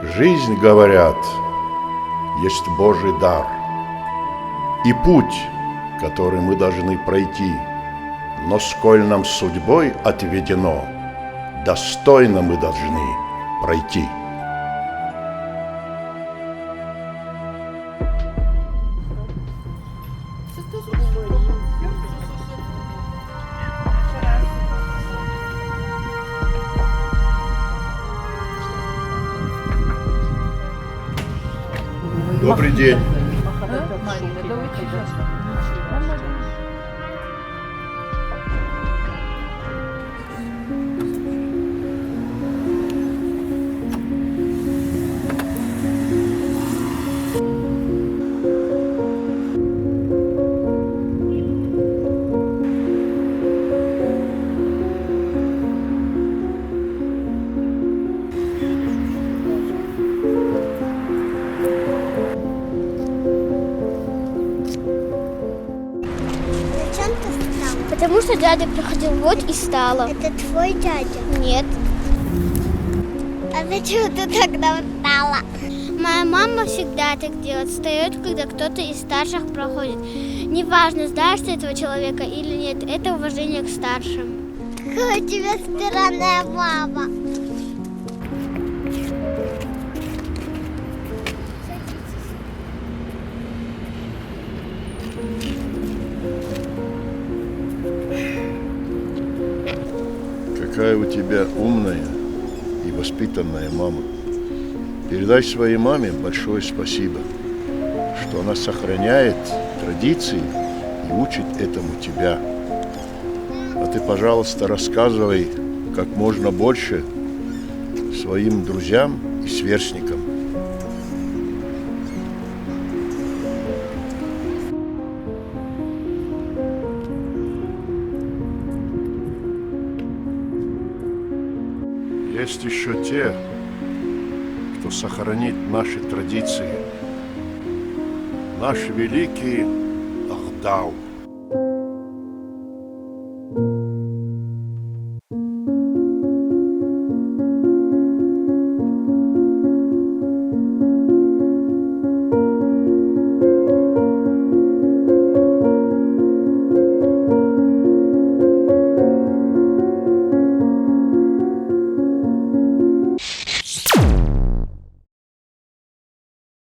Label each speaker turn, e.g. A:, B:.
A: Жизнь, говорят, есть Божий дар. И путь, который мы должны пройти, но сколь нам судьбой отведено, достойно мы должны пройти. Добрый день.
B: Потому что дядя приходил вот и стало.
C: Это твой дядя?
B: Нет.
C: А зачем ты тогда встала?
B: Моя мама всегда так делает. Встает, когда кто-то из старших проходит. Неважно, знаешь ты этого человека или нет, это уважение к старшим.
C: Какая у тебя странная мама.
A: Какая у тебя умная и воспитанная мама. Передай своей маме большое спасибо, что она сохраняет традиции и учит этому тебя. А ты, пожалуйста, рассказывай как можно больше своим друзьям и сверстникам. Есть еще те, кто сохранит наши традиции. Наш великий Ахдау.